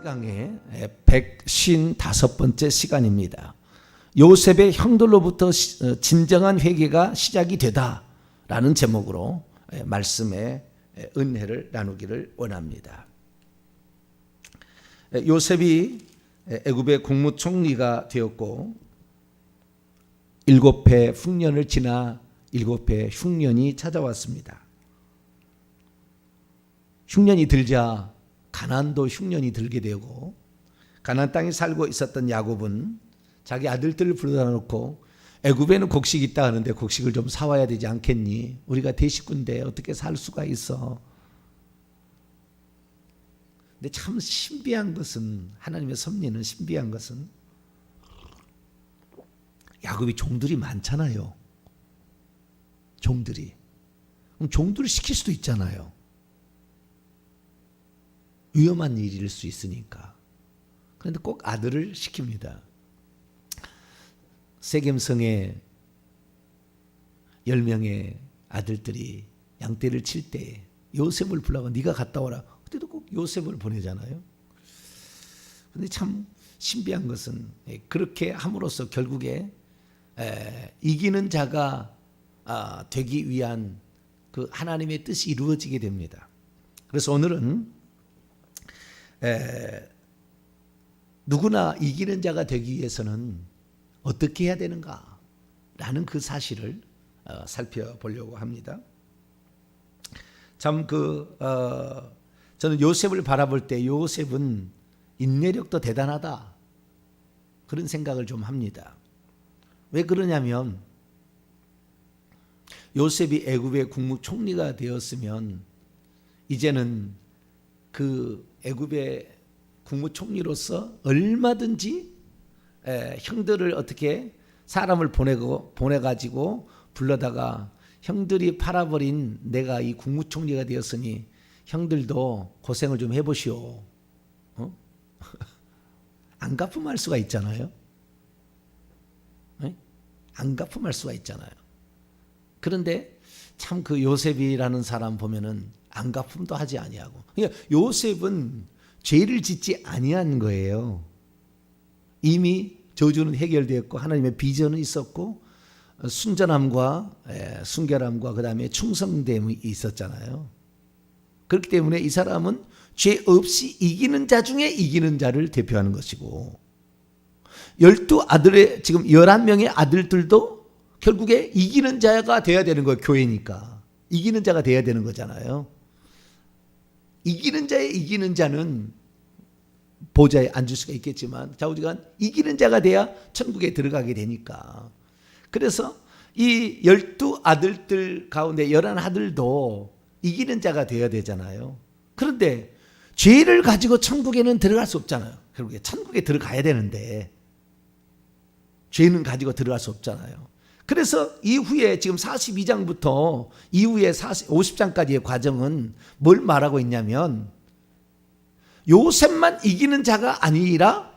강의 155번째 시간입니다. 요셉의 형들로부터 진정한 회개가 시작이 되다라는 제목으로 말씀의 은혜를 나누기를 원합니다. 요셉이 애굽의 국무총리가 되었고 7해 흉년을 지나 7해 흉년이 찾아왔습니다. 흉년이 들자 가나안도 흉년이 들게 되고, 가나안 땅에 살고 있었던 야곱은 자기 아들들을 불러다 놓고 애굽에는 곡식이 있다 하는데 곡식을 좀 사와야 되지 않겠니? 우리가 대식구인데 어떻게 살 수가 있어? 근데 참 신비한 것은, 하나님의 섭리는 신비한 것은 야곱이 종들이 많잖아요. 종들이. 그럼 종들을 시킬 수도 있잖아요. 위험한 일일 수 있으니까. 그런데 꼭 아들을 시킵니다. 세겜성에 10명의 아들들이 양떼를 칠 때 요셉을 불러가 네가 갔다 오라. 그때도 꼭 요셉을 보내잖아요. 그런데 참 신비한 것은 그렇게 함으로써 결국에 이기는 자가 되기 위한 그 하나님의 뜻이 이루어지게 됩니다. 그래서 오늘은 누구나 이기는 자가 되기 위해서는 어떻게 해야 되는가 라는 그 사실을 살펴보려고 합니다. 참 저는 요셉을 바라볼 때 요셉은 인내력도 대단하다 그런 생각을 좀 합니다. 왜 그러냐면 요셉이 애굽의 국무총리가 되었으면 이제는 그 애굽의 국무총리로서 얼마든지 형들을 어떻게 사람을 보내가지고 불러다가 형들이 팔아버린 내가 이 국무총리가 되었으니 형들도 고생을 좀 해보시오. 안 갚음할 수가 있잖아요. 안 갚음할 수가 있잖아요. 그런데 참 그 요셉이라는 사람 보면은 안 갚음도 하지 아니하고, 그러니까 요셉은 죄를 짓지 아니한 거예요. 이미 저주는 해결되었고 하나님의 비전은 있었고 순전함과 순결함과 그 다음에 충성됨이 있었잖아요. 그렇기 때문에 이 사람은 죄 없이 이기는 자 중에 이기는 자를 대표하는 것이고, 12아들의 지금 11명의 아들들도 결국에 이기는 자가 돼야 되는 거예요. 교회니까 이기는 자가 돼야 되는 거잖아요. 이기는 자의 이기는 자는 보좌에 앉을 수가 있겠지만 좌우지간 이기는 자가 돼야 천국에 들어가게 되니까. 그래서 이 12아들들 가운데 11아들도 이기는 자가 되어야 되잖아요. 그런데 죄를 가지고 천국에는 들어갈 수 없잖아요. 결국에 천국에 들어가야 되는데 죄는 가지고 들어갈 수 없잖아요. 그래서 이후에 지금 42장부터 이후에 50장까지의 과정은 뭘 말하고 있냐면 요셉만 이기는 자가 아니라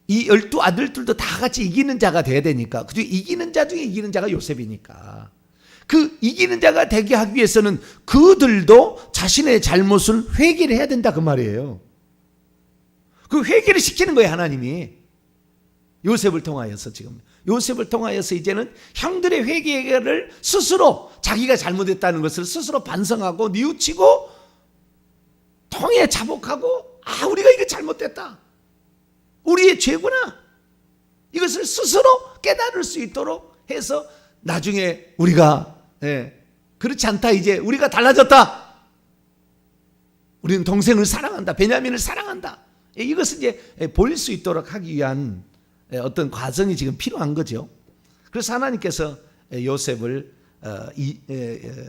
이 12아들들도 다 같이 이기는 자가 돼야 되니까, 그 중에 이기는 자 중에 이기는 자가 요셉이니까 그 이기는 자가 되게 하기 위해서는 그들도 자신의 잘못을 회개를 해야 된다 그 말이에요. 그 회개를 시키는 거예요. 하나님이 요셉을 통하여서, 지금 요셉을 통하여서 이제는 형들의 회개를 스스로 자기가 잘못했다는 것을 스스로 반성하고 뉘우치고 통해 자복하고, 우리가 이거 잘못됐다, 우리의 죄구나, 이것을 스스로 깨달을 수 있도록 해서 나중에 우리가 그렇지 않다, 이제 우리가 달라졌다, 우리는 동생을 사랑한다, 베냐민을 사랑한다, 이것을 이제 보일 수 있도록 하기 위한 어떤 과정이 지금 필요한 거죠. 그래서 하나님께서 요셉을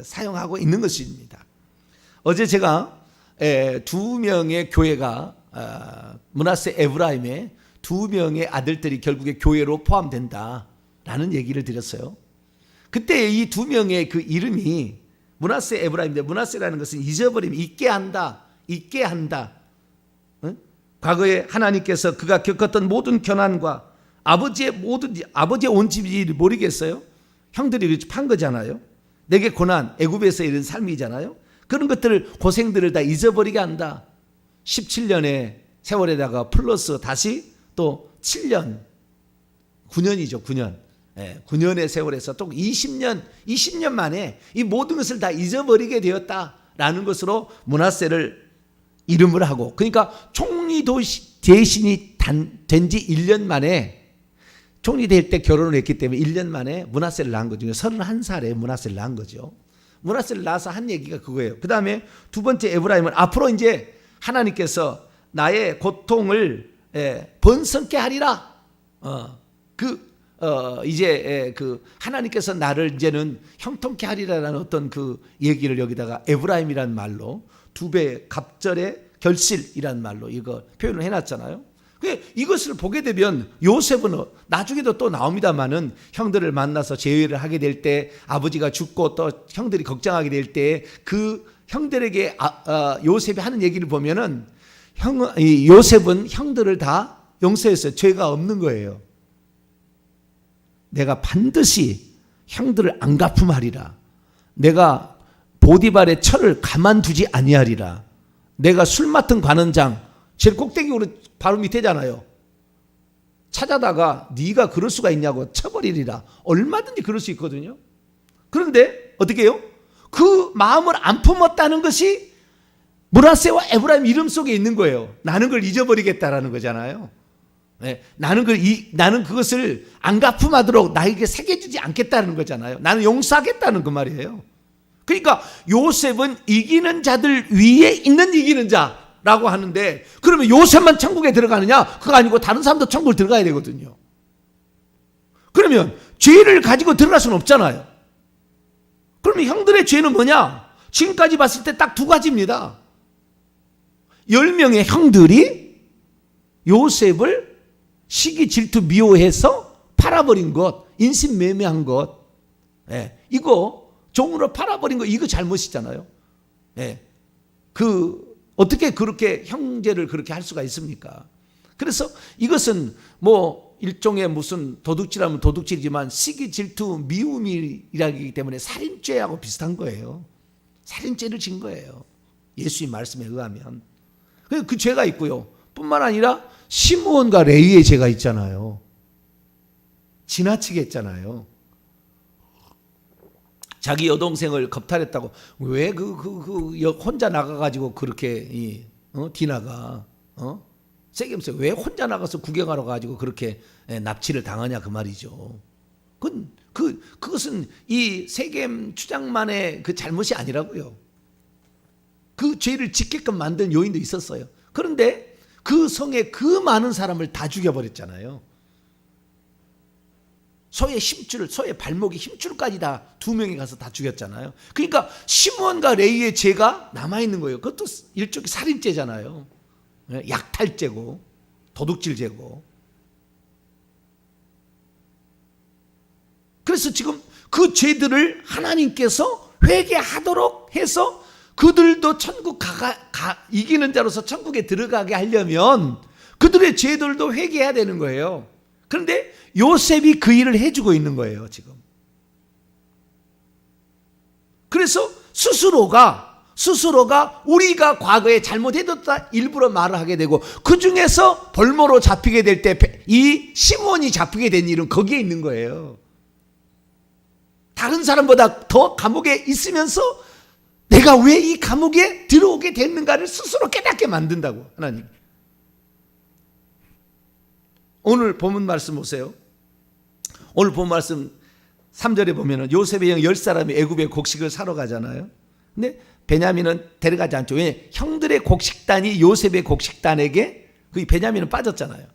사용하고 있는 것입니다. 어제 제가 2명의 교회가 므낫세 에브라임의 2명의 아들들이 결국에 교회로 포함된다라는 얘기를 드렸어요. 그때 이 2명의 그 이름이 므낫세 에브라임인데, 므낫세라는 것은 잊어버림, 잊게 한다, 잊게 한다. 과거에 하나님께서 그가 겪었던 모든 고난과 아버지의 온 집이 모르겠어요? 형들이 판 거잖아요. 내게 고난, 애굽에서 이런 삶이잖아요. 그런 것들을, 고생들을 다 잊어버리게 한다. 17년의 세월에다가 플러스 다시 또 7년, 9년이죠. 9년. 9년의 세월에서 또 20년 만에 이 모든 것을 다 잊어버리게 되었다라는 것으로 므낫세를 이름을 하고, 그러니까 총리 대신이 된 지 1년 만에, 총리 될 때 결혼을 했기 때문에 1년 만에 므낫세를 낳은 거죠. 31살에 므낫세를 낳은 거죠. 므낫세를 낳아서 한 얘기가 그거예요. 그 다음에 두 번째 에브라임은 앞으로 이제 하나님께서 나의 고통을 번성케 하리라. 이제 그 하나님께서 나를 이제는 형통케 하리라라는 어떤 그 얘기를 여기다가 에브라임이라는 말로, 두 배 갑절의 결실이라는 말로 이거 표현을 해놨잖아요. 이것을 보게 되면 요셉은 나중에도 또 나옵니다만은 형들을 만나서 재회를 하게 될 때, 아버지가 죽고 또 형들이 걱정하게 될 때 그 형들에게 요셉이 하는 얘기를 보면은 요셉은 형들을 다 용서했어요. 죄가 없는 거예요. 내가 반드시 형들을 안 갚음하리라. 내가 보디발의 철을 가만두지 아니하리라. 내가 술 맡은 관원장, 제일 꼭대기로 바로 밑에잖아요. 찾아다가 네가 그럴 수가 있냐고 쳐버리리라. 얼마든지 그럴 수 있거든요. 그런데 어떻게 해요? 그 마음을 안 품었다는 것이 므낫세와 에브라임 이름 속에 있는 거예요. 나는 그걸 잊어버리겠다라는 거잖아요. 나는 그것을 안 갚음하도록 나에게 새겨주지 않겠다는 거잖아요. 나는 용서하겠다는 그 말이에요. 그러니까 요셉은 이기는 자들 위에 있는 이기는 자라고 하는데, 그러면 요셉만 천국에 들어가느냐? 그거 아니고 다른 사람도 천국을 들어가야 되거든요. 그러면 죄를 가지고 들어갈 수는 없잖아요. 그러면 형들의 죄는 뭐냐? 지금까지 봤을 때 딱 두 가지입니다. 10명의 형들이 요셉을 시기 질투 미워해서 팔아버린 것, 인신매매한 것, 이거 종으로 팔아버린 거, 이거 잘못이잖아요. 어떻게 그렇게 형제를 그렇게 할 수가 있습니까? 그래서 이것은 뭐 일종의 무슨 도둑질하면 도둑질이지만 시기 질투 미움이라기 때문에 살인죄하고 비슷한 거예요. 살인죄를 진 거예요. 예수의 말씀에 의하면. 그 죄가 있고요. 뿐만 아니라 시므온과 레위의 죄가 있잖아요. 지나치게 했잖아요. 자기 여동생을 겁탈했다고 왜 혼자 나가가지고 그렇게 디나가 세겜서 왜 혼자 나가서 구경하러 가지고 그렇게 납치를 당하냐 그 말이죠. 그것은 이 세겜 추장만의 그 잘못이 아니라고요. 그 죄를 짓게끔 만든 요인도 있었어요. 그런데 그 성에 그 많은 사람을 다 죽여버렸잖아요. 소의 발목에 힘줄까지 다 2명이 가서 다 죽였잖아요. 그러니까 시므온과 레위의 죄가 남아있는 거예요. 그것도 일종의 살인죄잖아요. 약탈죄고 도둑질죄고. 그래서 지금 그 죄들을 하나님께서 회개하도록 해서 그들도 천국 이기는 자로서 천국에 들어가게 하려면 그들의 죄들도 회개해야 되는 거예요. 그런데 요셉이 그 일을 해주고 있는 거예요, 지금. 그래서 스스로가 우리가 과거에 잘못해뒀다 일부러 말을 하게 되고, 그 중에서 벌모로 잡히게 될 때 이 시므온이 잡히게 된 일은 거기에 있는 거예요. 다른 사람보다 더 감옥에 있으면서 내가 왜 이 감옥에 들어오게 됐는가를 스스로 깨닫게 만든다고, 하나님. 오늘 본문 말씀 보세요. 오늘 본문 말씀 3절에 보면은 요셉의 형 10사람이 애굽에 곡식을 사러 가잖아요. 근데 베냐민은 데려가지 않죠. 왜? 형들의 곡식단이 요셉의 곡식단에게, 그 베냐민은 빠졌잖아요.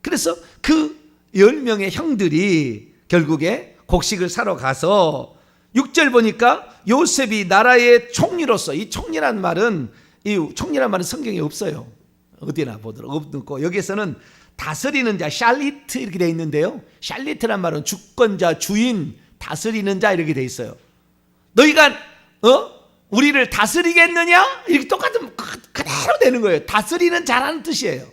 그래서 그 10명의 형들이 결국에 곡식을 사러 가서 6절 보니까 요셉이 나라의 총리로서, 이 총리란 말은 성경에 없어요. 어디나 보도록 없고, 여기에서는 다스리는 자, 샬리트 이렇게 되어 있는데요. 샬리트란 말은 주권자, 주인, 다스리는 자 이렇게 되어 있어요. 너희가 우리를 다스리겠느냐? 이렇게 똑같은 그대로 되는 거예요. 다스리는 자라는 뜻이에요.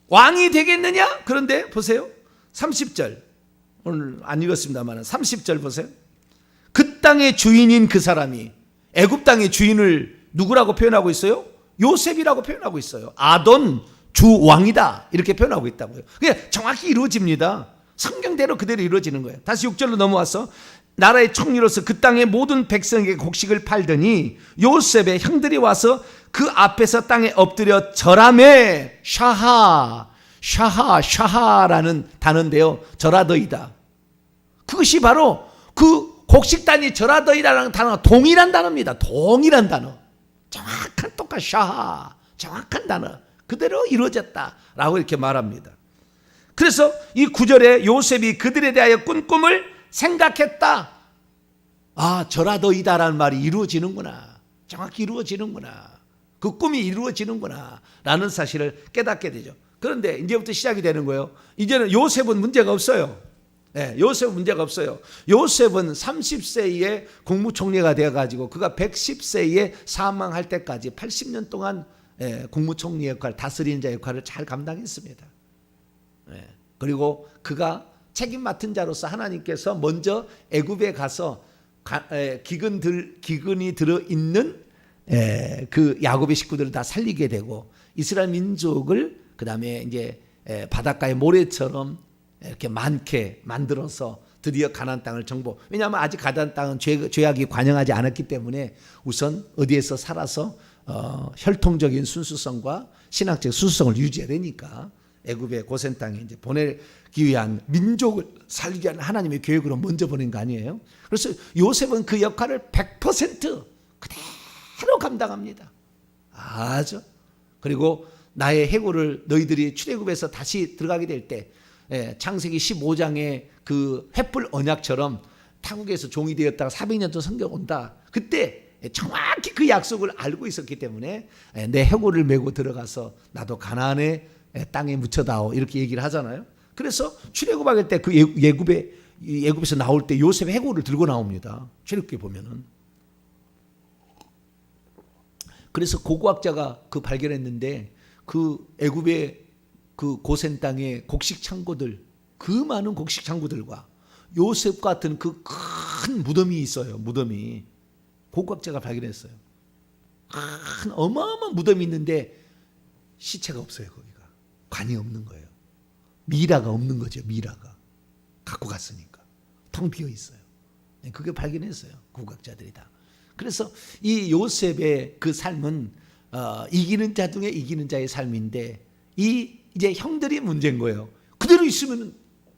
왕이 되겠느냐? 그런데 보세요. 30절. 오늘 안 읽었습니다만 30절 보세요. 그 땅의 주인인 그 사람이, 애굽 땅의 주인을 누구라고 표현하고 있어요? 요셉이라고 표현하고 있어요. 아돈 주 왕이다 이렇게 표현하고 있다고요. 그게 정확히 이루어집니다. 성경대로 그대로 이루어지는 거예요. 다시 6절로 넘어와서 나라의 총리로서 그 땅의 모든 백성에게 곡식을 팔더니 요셉의 형들이 와서 그 앞에서 땅에 엎드려 절하매. 샤하라는 단어인데요, 절하더이다. 그것이 바로 그 곡식단이 절하더이다라는 단어가 동일한 단어입니다. 동일한 단어, 정확한 똑같은 샤하, 정확한 단어 그대로 이루어졌다라고 이렇게 말합니다. 그래서 이 9절에 요셉이 그들에 대하여 꾼 꿈을 생각했다. 아, 절하더이다라는 말이 이루어지는구나, 정확히 이루어지는구나, 그 꿈이 이루어지는구나 라는 사실을 깨닫게 되죠. 그런데 이제부터 시작이 되는 거예요. 이제는 요셉은 문제가 없어요. 네, 요셉은 문제가 없어요. 요셉은 30세에 국무총리가 되어가지고 그가 110세에 사망할 때까지 80년 동안 국무총리 역할, 다스리는 자 역할을 잘 감당했습니다. 그리고 그가 책임 맡은 자로서 하나님께서 먼저 애굽에 가서 기근이 들어있는 그 야곱의 식구들을 다 살리게 되고 이스라엘 민족을 그 다음에 이제 바닷가의 모래처럼 이렇게 많게 만들어서 드디어 가나안 땅을 정복. 왜냐하면 아직 가나안 땅은 죄악이 관영하지 않았기 때문에 우선 어디에서 살아서 혈통적인 순수성과 신학적 순수성을 유지해야 되니까 애굽의 고센 땅에 이제 보내기 위한, 민족을 살리기 위한 하나님의 계획으로 먼저 보낸 거 아니에요? 그래서 요셉은 그 역할을 100% 그대로 감당합니다. 아주. 그리고 나의 해고를 너희들이 출애굽에서 다시 들어가게 될 때 창세기 15장의 그 횃불 언약처럼 타국에서 종이 되었다가 400년 동안 성경 온다. 그때 정확히 그 약속을 알고 있었기 때문에 내 해고를 메고 들어가서 나도 가나안의 땅에 묻혀다오 이렇게 얘기를 하잖아요. 그래서 출애굽할 때 그 애굽에서 나올 때 요셉 해고를 들고 나옵니다. 출애굽기 보면은. 그래서 고고학자가 그 발견했는데 그 애굽의 그 고센 땅의 곡식 창고들, 그 많은 곡식 창고들과 요셉 같은 그 큰 무덤이 있어요. 무덤이. 고고학자가 발견했어요. 큰 어마어마한 무덤이 있는데 시체가 없어요. 거기가 관이 없는 거예요. 미라가 없는 거죠. 미라가 갖고 갔으니까 텅 비어 있어요. 그게 발견했어요. 고고학자들이 다. 그래서 이 요셉의 그 삶은 이기는 자 중에 이기는 자의 삶인데 이제 형들이 문제인 거예요. 그대로 있으면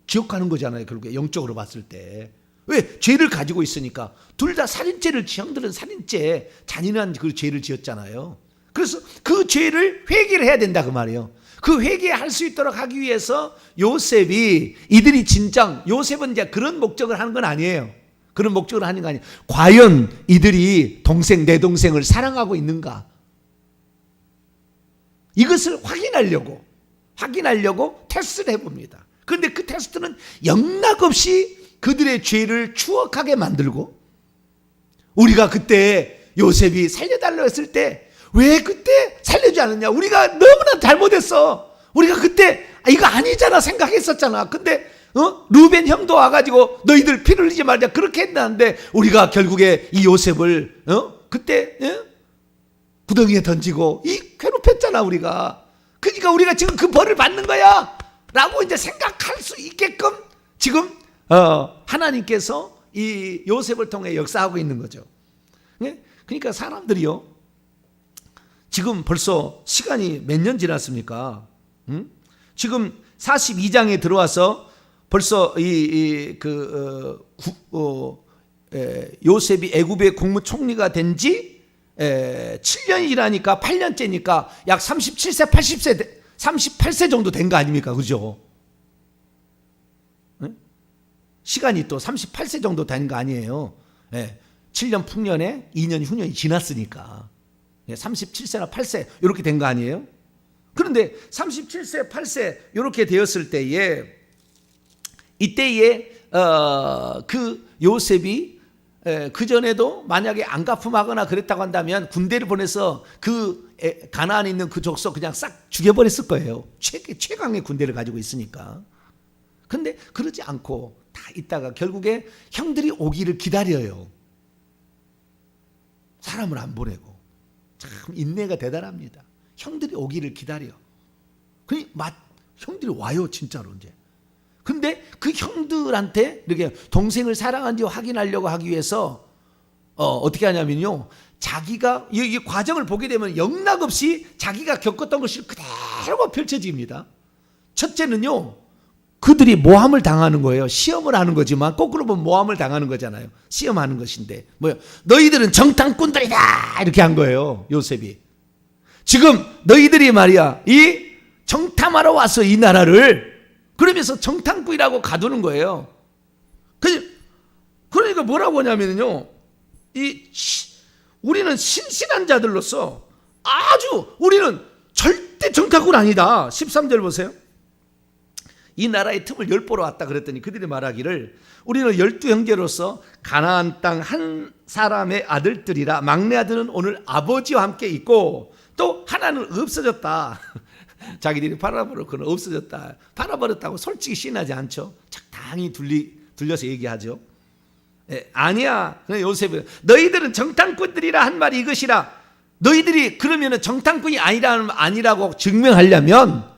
기억하는 거잖아요. 결국에 영적으로 봤을 때. 왜? 죄를 가지고 있으니까. 둘 다 살인죄를, 형들은 살인죄, 잔인한 그 죄를 지었잖아요. 그래서 그 죄를 회개를 해야 된다 그 말이에요. 그 회개할 수 있도록 하기 위해서 요셉이, 이들이 진정, 요셉은 이제 그런 목적을 하는 건 아니에요. 그런 목적으로 하는 거 아니에요. 과연 이들이 내 동생을 사랑하고 있는가? 이것을 확인하려고 테스트를 해봅니다. 그런데 그 테스트는 영락없이 그들의 죄를 추억하게 만들고, 우리가 그때 요셉이 살려달라고 했을 때 왜 그때 살려주지 않았냐? 우리가 너무나 잘못했어. 우리가 그때 이거 아니잖아 생각했었잖아. 근데 루벤 형도 와가지고 너희들 피를 흘리지 말자 그렇게 했는데 우리가 결국에 이 요셉을 그때 구덩이에 던지고 괴롭혔잖아 우리가. 그러니까 우리가 지금 그 벌을 받는 거야 라고 이제 생각할 수 있게끔 지금 하나님께서 이 요셉을 통해 역사하고 있는 거죠. 그러니까 사람들이요, 지금 벌써 시간이 몇 년 지났습니까? 지금 42장에 들어와서 벌써 요셉이 애굽의 국무총리가 된 지 7년이 지나니까 8년째니까 약 37세, 80세, 38세 정도 된 거 아닙니까? 그죠? 시간이 또 38세 정도 된 거 아니에요? 7년 풍년에 2년 후년이 지났으니까 37세나 8세 이렇게 된 거 아니에요? 그런데 37세, 8세 이렇게 되었을 때에 이때에 그 요셉이 그 전에도 만약에 안 갚음하거나 그랬다고 한다면 군대를 보내서 그 가나안에 있는 그 족속 그냥 싹 죽여버렸을 거예요. 최강의 군대를 가지고 있으니까. 근데 그러지 않고 다 있다가 결국에 형들이 오기를 기다려요. 사람을 안 보내고. 참 인내가 대단합니다. 형들이 오기를 기다려. 형들이 와요, 진짜로 이제. 근데 그 형들한테 이렇게 동생을 사랑한지 확인하려고 하기 위해서 어떻게 하냐면요, 자기가 이 과정을 보게 되면 영락없이 자기가 겪었던 것이 그대로 펼쳐집니다. 첫째는요, 그들이 모함을 당하는 거예요. 시험을 하는 거지만 거꾸로 보면 모함을 당하는 거잖아요. 시험하는 것인데 너희들은 정탐꾼들이다 이렇게 한 거예요, 요셉이. 지금 너희들이 말이야 이 정탐하러 왔어, 이 나라를. 그러면서 정탐꾼이라고 가두는 거예요. 그러니까 뭐라고 하냐면요, 우리는 신실한 자들로서 우리는 절대 정탐꾼 아니다. 13절 보세요. 이 나라의 틈을 열보러 왔다 그랬더니 그들이 말하기를 우리는 12형제로서 가나안 땅 한 사람의 아들들이라 막내 아들은 오늘 아버지와 함께 있고 또 하나는 없어졌다. 자기들이 팔아버렸거나 없어졌다. 팔아버렸다고 솔직히 시인하지 않죠. 적당히 둘려서 얘기하죠. 아니야. 요셉은 너희들은 정탐꾼들이라 한 말이 이것이라. 너희들이 그러면 정탐꾼이 아니라고 증명하려면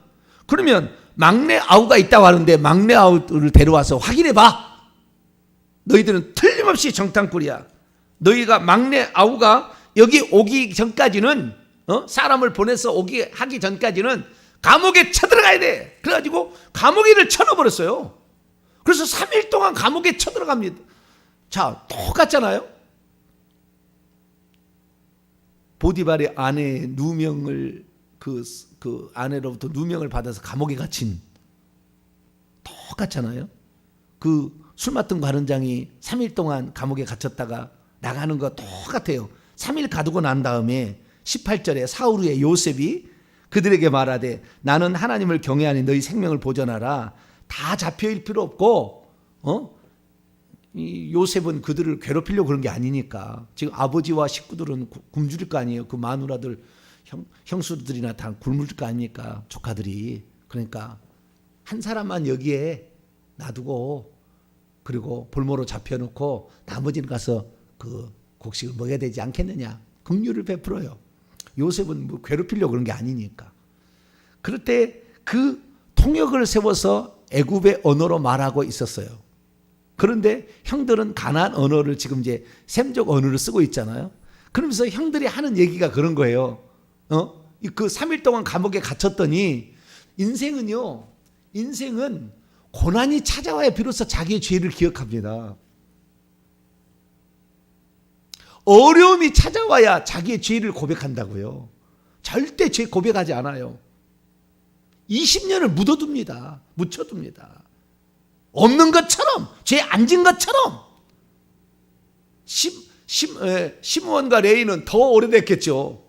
그러면 막내 아우가 있다고 하는데 막내 아우를 데려와서 확인해봐. 너희들은 틀림없이 정탐꾼이야. 너희가 막내 아우가 여기 오기 전까지는 사람을 보내서 하기 전까지는 감옥에 쳐들어가야 돼. 그래가지고 감옥에를 쳐넣어버렸어요. 그래서 3일 동안 감옥에 쳐들어갑니다. 자, 똑같잖아요. 보디발의 아내 누명을 그 아내로부터 누명을 받아서 감옥에 갇힌, 똑같잖아요. 그 술 맡은 관원장이 3일 동안 감옥에 갇혔다가 나가는 거 똑같아요. 3일 가두고 난 다음에 18절에 사울 후에 요셉이 그들에게 말하되 나는 하나님을 경외하니 너희 생명을 보전하라. 다 잡혀일 필요 없고 이 요셉은 그들을 괴롭히려고 그런 게 아니니까. 지금 아버지와 식구들은 굶주릴 거 아니에요. 그 마누라들 형수들이나 다 굶을 거 아닙니까, 조카들이. 그러니까 한 사람만 여기에 놔두고 그리고 볼모로 잡혀놓고 나머지는 가서 그 곡식을 먹어야 되지 않겠느냐, 긍휼을 베풀어요. 요셉은 뭐 괴롭히려고 그런 게 아니니까. 그럴 때 그 통역을 세워서 애굽의 언어로 말하고 있었어요. 그런데 형들은 가나안 언어를 지금 이제 셈족 언어를 쓰고 있잖아요. 그러면서 형들이 하는 얘기가 그런 거예요. 그 3일 동안 감옥에 갇혔더니 인생은 고난이 찾아와야 비로소 자기의 죄를 기억합니다. 어려움이 찾아와야 자기의 죄를 고백한다고요. 절대 죄 고백하지 않아요. 20년을 묻혀둡니다. 없는 것처럼, 죄 안 진 것처럼. 시므온과 레이는 더 오래됐겠죠.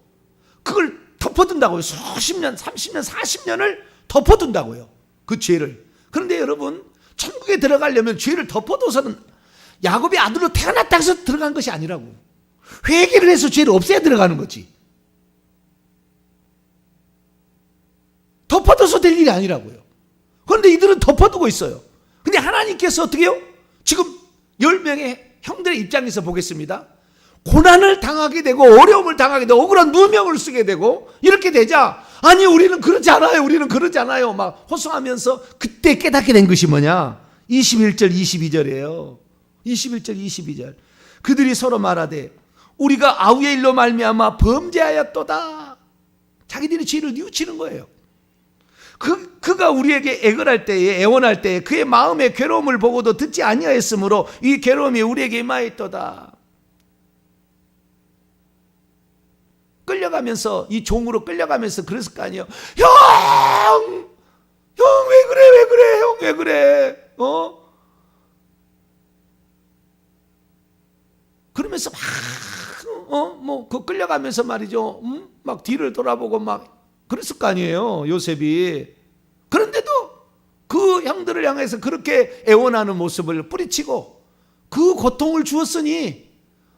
그걸 덮어둔다고요. 수십 년, 30년, 40년을 덮어둔다고요. 그 죄를. 그런데 여러분, 천국에 들어가려면 죄를 덮어둬서는 야곱의 아들로 태어났다 해서 들어간 것이 아니라고. 회개를 해서 죄를 없애야 들어가는 거지. 덮어둬서 될 일이 아니라고요. 그런데 이들은 덮어두고 있어요. 근데 하나님께서 어떻게 해요? 지금 10명의 형들의 입장에서 보겠습니다. 고난을 당하게 되고 어려움을 당하게 되고 억울한 누명을 쓰게 되고 이렇게 되자, 아니 우리는 그러지 않아요 막 호소하면서 그때 깨닫게 된 것이 뭐냐, 21절 22절이에요 21절 22절 그들이 서로 말하되 우리가 아우의 일로 말미암아 범죄하였도다. 자기들이 죄를 뉘우치는 거예요. 그가 우리에게 애걸할 때에, 애원할 때에 그의 마음의 괴로움을 보고도 듣지 아니하였으므로 이 괴로움이 우리에게 임하였도다. 끌려가면서, 이 종으로 끌려가면서 그랬을 거 아니에요. 형 왜 그래 그러면서 그 끌려가면서 말이죠. 막 뒤를 돌아보고 막 그랬을 거 아니에요, 요셉이. 그런데도 그 형들을 향해서 그렇게 애원하는 모습을 뿌리치고 그 고통을 주었으니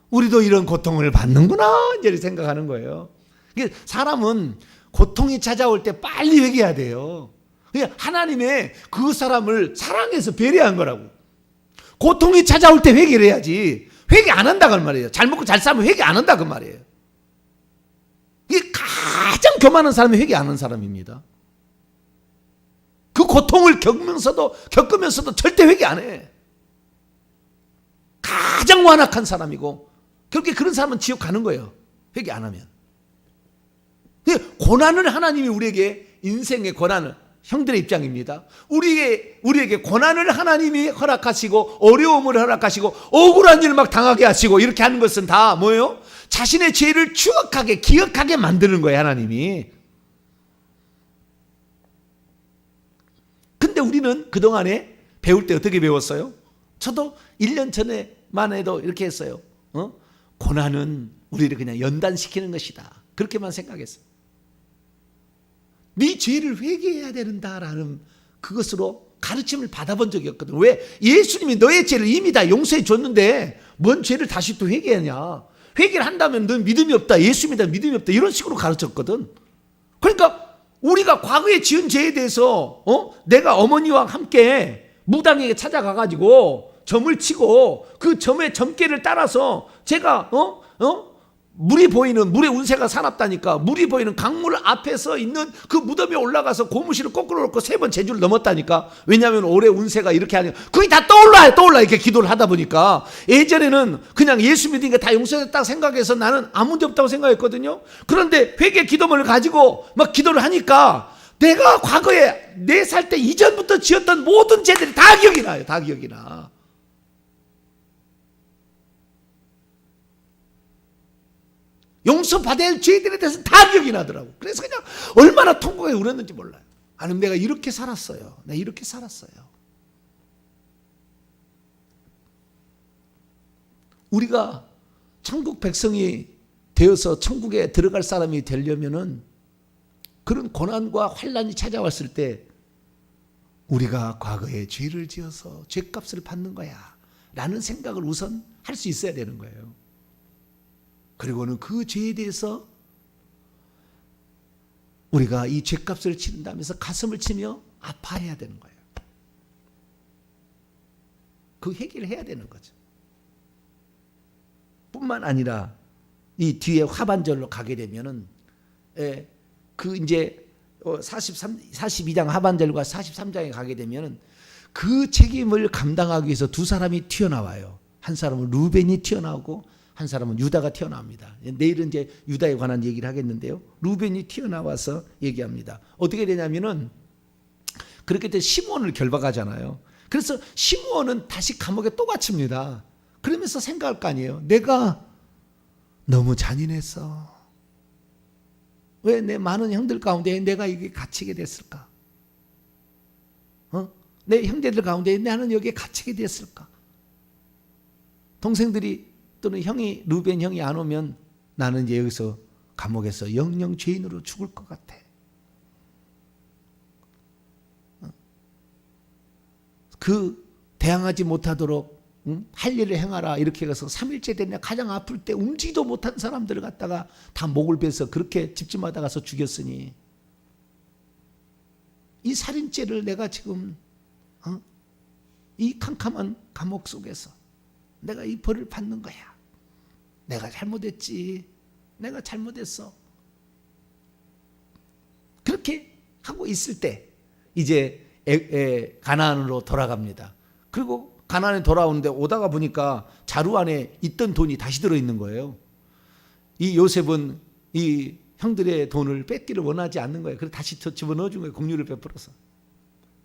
우리도 이런 고통을 받는구나 이제 생각하는 거예요. 사람은 고통이 찾아올 때 빨리 회개해야 돼요. 하나님의 그 사람을 사랑해서 배려한 거라고. 고통이 찾아올 때 회개를 해야지. 회개 안 한다 그 말이에요. 잘 먹고 잘 살면 회개 안 한다 그 말이에요. 이게 가장 교만한 사람이 회개 안 하는 사람입니다. 그 고통을 겪으면서도 절대 회개 안 해. 가장 완악한 사람이고, 그렇게 그런 사람은 지옥 가는 거예요. 회개 안 하면. 고난을 하나님이 우리에게, 인생의 고난을, 형들의 입장입니다. 우리에게 고난을 하나님이 허락하시고, 어려움을 허락하시고, 억울한 일을 막 당하게 하시고, 이렇게 하는 것은 다 뭐예요? 자신의 죄를 추억하게, 기억하게 만드는 거예요, 하나님이. 근데 우리는 그동안에 배울 때 어떻게 배웠어요? 저도 1년 전에만 해도 이렇게 했어요. 고난은 우리를 그냥 연단시키는 것이다. 그렇게만 생각했어요. 네 죄를 회개해야 된다라는 그것으로 가르침을 받아본 적이 없거든. 왜? 예수님이 너의 죄를 이미 다 용서해 줬는데 뭔 죄를 다시 또 회개하냐. 회개를 한다면 넌 믿음이 없다. 예수 믿다 믿음이 없다. 이런 식으로 가르쳤거든. 그러니까 우리가 과거에 지은 죄에 대해서 내가 어머니와 함께 무당에게 찾아가가지고 점을 치고 그 점의 점괘를 따라서 제가 물이 보이는, 물의 운세가 사납다니까 물이 보이는 강물 앞에서 있는 그 무덤에 올라가서 고무실을 거꾸로 놓고 3번 제주를 넘었다니까. 왜냐하면 올해 운세가 이렇게 하니까 그게 다 떠올라 이렇게 기도를 하다 보니까. 예전에는 그냥 예수 믿으니까 다 용서됐다고 생각해서 나는 아무 문제 없다고 생각했거든요. 그런데 회개 기도문을 가지고 막 기도를 하니까 내가 과거에 4살 때 이전부터 지었던 모든 죄들이 다 기억이 나요. 다 기억이 나. 용서받아야 할 죄들에 대해서 다 기억이 나더라고. 그래서 그냥 얼마나 통곡에 울었는지 몰라요. 아니, 내가 이렇게 살았어요. 내가 이렇게 살았어요. 우리가 천국 백성이 되어서 천국에 들어갈 사람이 되려면은 그런 고난과 환난이 찾아왔을 때 우리가 과거에 죄를 지어서 죄값을 받는 거야 라는 생각을 우선 할 수 있어야 되는 거예요. 그리고는 그 죄에 대해서 우리가 이 죄값을 치른다면서 가슴을 치며 아파해야 되는 거예요. 그 회개를 해야 되는 거죠. 뿐만 아니라 이 뒤에 하반절로 가게 되면은 그 이제 42장 하반절과 43장에 가게 되면은 그 책임을 감당하기 위해서 두 사람이 튀어나와요. 한 사람은 루벤이 튀어나오고 한 사람은 유다가 튀어나옵니다. 내일은 이제 유다에 관한 얘기를 하겠는데요. 루벤이 튀어나와서 얘기합니다. 어떻게 되냐면은 그렇게 돼 시므온을 결박하잖아요. 그래서 시므온은 다시 감옥에 또 갇힙니다. 그러면서 생각할 거 아니에요. 내가 너무 잔인했어. 왜 내 많은 형들 가운데 내가 이게 갇히게 됐을까? 내 형제들 가운데 나는 여기에 갇히게 됐을까? 동생들이 또는 형이 루벤 형이 안 오면 나는 이제 여기서 감옥에서 영영 죄인으로 죽을 것 같아. 그 대항하지 못하도록 할 일을 행하라 이렇게 해서 3일째 됐냐 가장 아플 때 움직이도 못한 사람들을 갖다가 다 목을 베서 그렇게 집집마다 가서 죽였으니 이 살인죄를 내가 지금 이 캄캄한 감옥 속에서 내가 이 벌을 받는 거야. 내가 잘못했지. 내가 잘못했어. 그렇게 하고 있을 때 이제 가나안으로 돌아갑니다. 그리고 가나안에 돌아오는데 오다가 보니까 자루 안에 있던 돈이 다시 들어있는 거예요. 이 요셉은 이 형들의 돈을 뺏기를 원하지 않는 거예요. 그래서 다시 집어넣어 준 거예요. 공유를 베풀어서.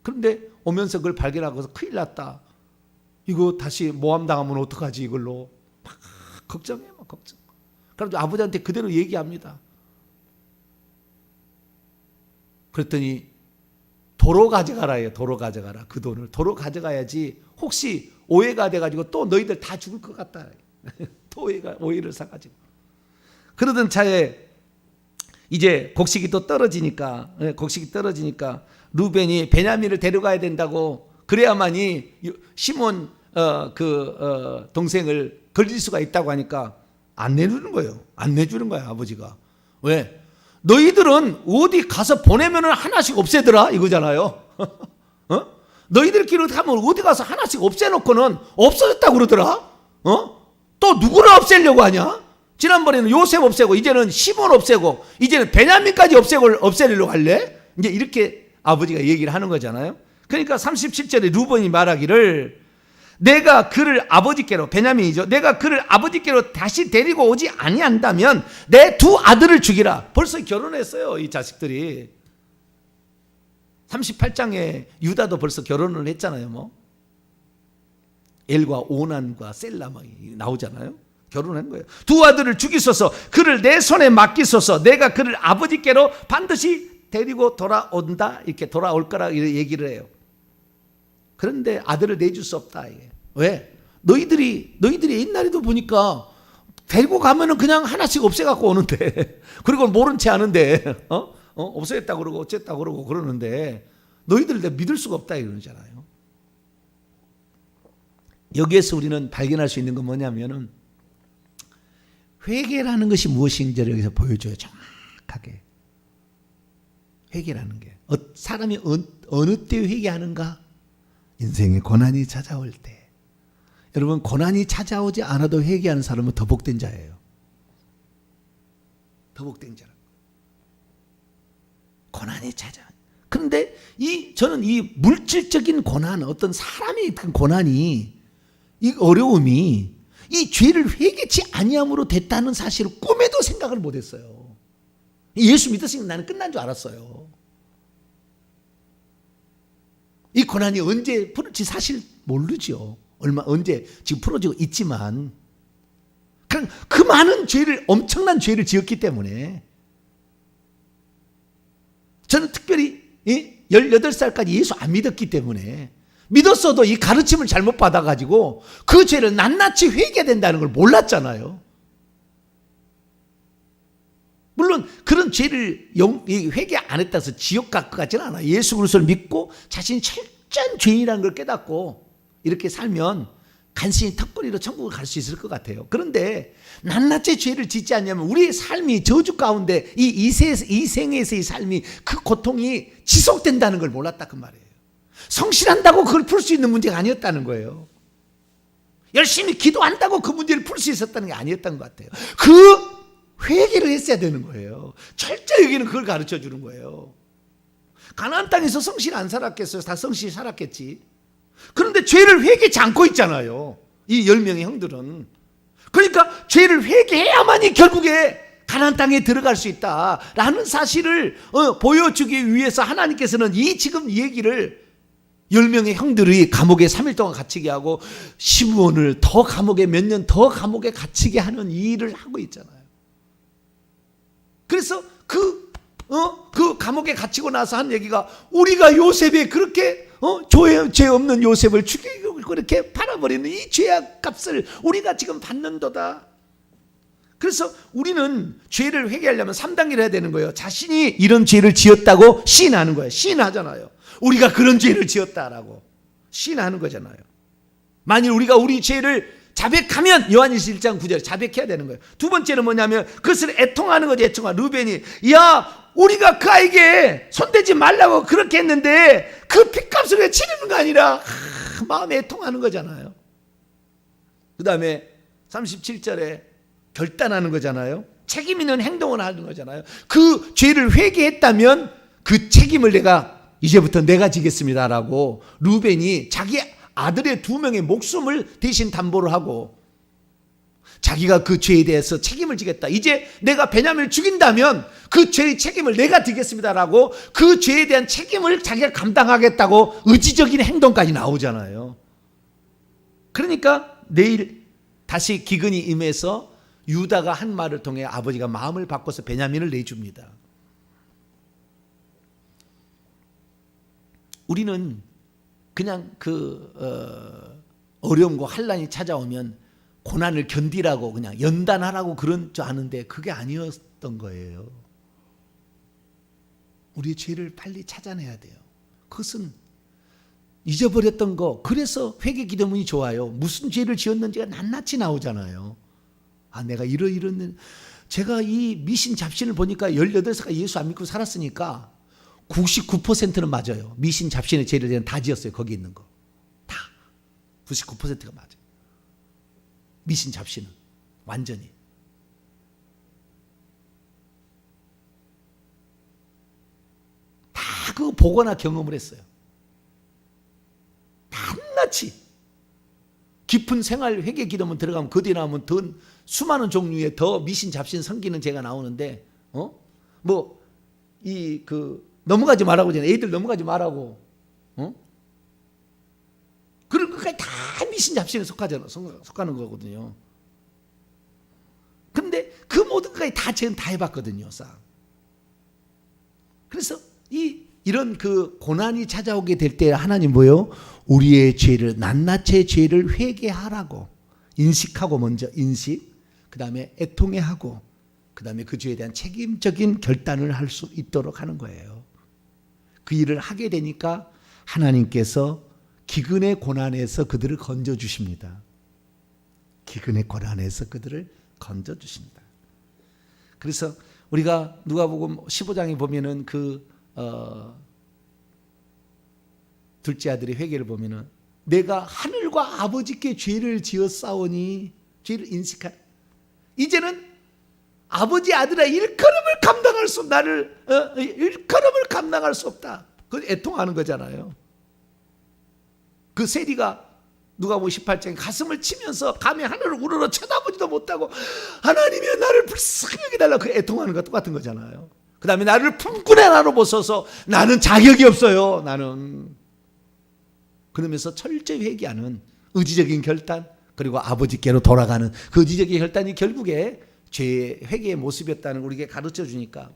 그런데 오면서 그걸 발견하고서 큰일 났다. 이거 다시 모함당하면 어떡하지 이걸로. 막 걱정해요. 막 걱정. 그래서 아버지한테 그대로 얘기합니다. 그랬더니 도로 가져가라요. 도로 가져가라. 그 돈을 도로 가져가야지 혹시 오해가 돼가지고 또 너희들 다 죽을 것 같다. 또 오해를 사가지고. 그러던 차에 이제 곡식이 또 떨어지니까 루벤이 베냐민을 데려가야 된다고 그래야만이 시몬 동생을 걸릴 수가 있다고 하니까 안 내주는 거예요. 안 내주는 거야 아버지가. 왜? 너희들은 어디 가서 보내면은 하나씩 없애더라 이거잖아요. 너희들끼리 가면 어디 가서 하나씩 없애놓고는 없어졌다고 그러더라. 또 누구를 없애려고 하냐? 지난번에는 요셉 없애고 이제는 시몬 없애고 이제는 베냐민까지 없애려고 할래? 이제 이렇게 아버지가 얘기를 하는 거잖아요. 그러니까 37절에 루벤이 말하기를 내가 그를 아버지께로, 베냐민이죠, 내가 그를 아버지께로 다시 데리고 오지 아니한다면 내 두 아들을 죽이라. 벌써 결혼했어요, 이 자식들이. 38장에 유다도 벌써 결혼을 했잖아요. 뭐 엘과 오난과 셀라 막 나오잖아요. 결혼한 거예요. 두 아들을 죽이소서, 그를 내 손에 맡기소서, 내가 그를 아버지께로 반드시 데리고 돌아온다. 이렇게 돌아올 거라 얘기를 해요. 그런데 아들을 내줄 수 없다. 이게. 왜? 너희들이 옛날에도 보니까 데리고 가면은 그냥 하나씩 없애갖고 오는데 그리고 모른 채 하는데 없애겠다 그러고 어쨌다 그러고 그러는데 너희들을 내가 믿을 수가 없다 이러잖아요. 여기에서 우리는 발견할 수 있는 건 뭐냐면은 회개라는 것이 무엇인지를 여기서 보여줘요. 정확하게. 회개라는 게 사람이 어느 때 회개하는가? 인생에 고난이 찾아올 때. 여러분, 고난이 찾아오지 않아도 회개하는 사람은 더 복된 자예요. 더 복된 자라. 고난이 찾아. 그런데 저는 이 물질적인 고난, 어떤 사람의 그 고난이, 이 어려움이 이 죄를 회개치 아니함으로 됐다는 사실을 꿈에도 생각을 못했어요. 예수 믿었으니까 나는 끝난 줄 알았어요. 이 고난이 언제 풀을지 사실 모르죠. 언제 지금 풀어지고 있지만 그냥 그 많은 죄를, 엄청난 죄를 지었기 때문에 저는 특별히 18살까지 예수 안 믿었기 때문에, 믿었어도 이 가르침을 잘못 받아가지고 그 죄를 낱낱이 회개된다는 걸 몰랐잖아요. 물론 그런 죄를 회개 안 했다고 해서 지옥 갈 것 같지는 않아요. 예수 그리스도를 믿고 자신이 철저한 죄인이라는 걸 깨닫고 이렇게 살면 간신히 턱걸이로 천국을 갈 수 있을 것 같아요. 그런데 낱낱이 죄를 짓지 않냐면 우리의 삶이 저주 가운데 이 생에서의 삶이, 그 고통이 지속된다는 걸 몰랐다 그 말이에요. 성실한다고 그걸 풀 수 있는 문제가 아니었다는 거예요. 열심히 기도한다고 그 문제를 풀 수 있었다는 게 아니었던 것 같아요. 그 회개를 했어야 되는 거예요. 철저히 여기는 그걸 가르쳐 주는 거예요. 가나안 땅에서 성실 안 살았겠어요? 다 성실히 살았겠지. 그런데 죄를 회개치 않고 있잖아요, 이 10명의 형들은. 그러니까 죄를 회개해야만이 결국에 가나안 땅에 들어갈 수 있다라는 사실을 보여주기 위해서 하나님께서는 지금 얘기를 10명의 형들이 감옥에 3일 동안 갇히게 하고 시므온을 더 감옥에 몇 년 더 감옥에 갇히게 하는 이 일을 하고 있잖아요. 그래서 그 감옥에 갇히고 나서 한 얘기가, 우리가 요셉에 그렇게 죄 없는 요셉을 죽이고 그렇게 팔아버리는 이 죄악 값을 우리가 지금 받는도다. 그래서 우리는 죄를 회개하려면 3단계를 해야 되는 거예요. 자신이 이런 죄를 지었다고 시인하는 거예요. 시인하잖아요. 우리가 그런 죄를 지었다라고 시인하는 거잖아요. 만일 우리가 우리 죄를 자백하면 요한일서 1장 9절 자백해야 되는 거예요. 두 번째는 뭐냐면 그것을 애통하는 거죠. 애통하. 루벤이, 야, 우리가 그 아이에게 손대지 말라고 그렇게 했는데 그 핏값을 왜 치르는 거 아니라 마음에 애통하는 거잖아요. 그 다음에 37절에 결단하는 거잖아요. 책임 있는 행동을 하는 거잖아요. 그 죄를 회개했다면 그 책임을 이제부터 내가 지겠습니다라고 루벤이 자기 아들의 2명의 목숨을 대신 담보를 하고 자기가 그 죄에 대해서 책임을 지겠다. 이제 내가 베냐민을 죽인다면 그 죄의 책임을 내가 지겠습니다라고 그 죄에 대한 책임을 자기가 감당하겠다고 의지적인 행동까지 나오잖아요. 그러니까 내일 다시 기근이 임해서 유다가 한 말을 통해 아버지가 마음을 바꿔서 베냐민을 내줍니다. 우리는 그냥 어려움과 환난이 찾아오면 고난을 견디라고 그냥 연단하라고 그런 줄 아는데 그게 아니었던 거예요. 우리의 죄를 빨리 찾아내야 돼요. 그것은 잊어버렸던 거. 그래서 회개 기도문이 좋아요. 무슨 죄를 지었는지가 낱낱이 나오잖아요. 아, 내가 이런 제가 이 미신 잡신을 보니까 18살까지 예수 안 믿고 살았으니까 99%는 맞아요. 미신 잡신의 죄를 다 지었어요. 거기 있는 거 다 99%가 맞아요. 미신 잡신은 완전히. 그 보거나 경험을 했어요. 낱낱이 깊은 생활 회개 기도문 들어가면 그 뒤에 나오면 더 수많은 종류의 더 미신 잡신 섬기는 죄가 나오는데 넘어가지 말라고 하잖아요. 애들 넘어가지 말라고. 그런 것까지 다 미신 잡신에 속하는 거거든요. 근데 그 모든 것까지 저는 다 해봤거든요. 그래서 이런 그 고난이 찾아오게 될 때 하나님 뭐요? 우리의 죄를, 낱낱의 죄를 회개하라고 인식하고, 먼저 인식, 그 다음에 애통해하고, 그 다음에 그 죄에 대한 책임적인 결단을 할 수 있도록 하는 거예요. 그 일을 하게 되니까 하나님께서 기근의 고난에서 그들을 건져주십니다. 기근의 고난에서 그들을 건져주십니다. 그래서 우리가 누가복음 15장에 보면은 둘째 아들의 회개를 보면은 내가 하늘과 아버지께 죄를 지었사오니, 죄를 인식한, 이제는 아버지 아들아 일컬음을 감당할 수 없다. 일컬음을 감당할 수 없다. 그 애통하는 거잖아요. 그 세리가 누가복음 18장에 가슴을 치면서 감히 하늘을 우러러 쳐다보지도 못하고 하나님이여 나를 불쌍히 여기달라, 그 애통하는 것 똑같은 거잖아요. 그 다음에 나를 품꾼의 나로 보소서, 나는 자격이 없어요. 나는. 그러면서 철저히 회개하는 의지적인 결단, 그리고 아버지께로 돌아가는 그 의지적인 결단이 결국에 죄의 회개의 모습이었다는 걸 우리에게 가르쳐 주니까,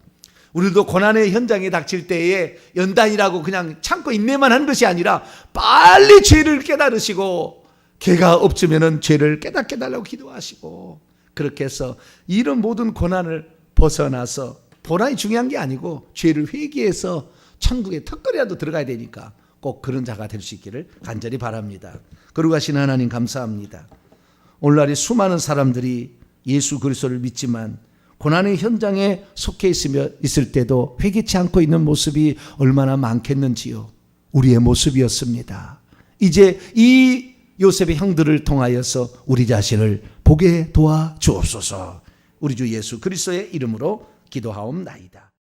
우리도 고난의 현장에 닥칠 때에 연단이라고 그냥 참고 인내만 하는 것이 아니라 빨리 죄를 깨달으시고, 죄가 없으면 죄를 깨닫게 달라고 기도하시고, 그렇게 해서 이런 모든 고난을 벗어나서, 고난이 중요한 게 아니고 죄를 회개해서 천국에 턱걸이라도 들어가야 되니까 꼭 그런 자가 될 수 있기를 간절히 바랍니다. 거룩하신 하나님 감사합니다. 오늘날에 수많은 사람들이 예수 그리스도를 믿지만 고난의 현장에 속해 있을 때도 회개치 않고 있는 모습이 얼마나 많겠는지요. 우리의 모습이었습니다. 이제 이 요셉의 형들을 통하여서 우리 자신을 보게 도와 주옵소서. 우리 주 예수 그리스도의 이름으로 기도하옵나이다.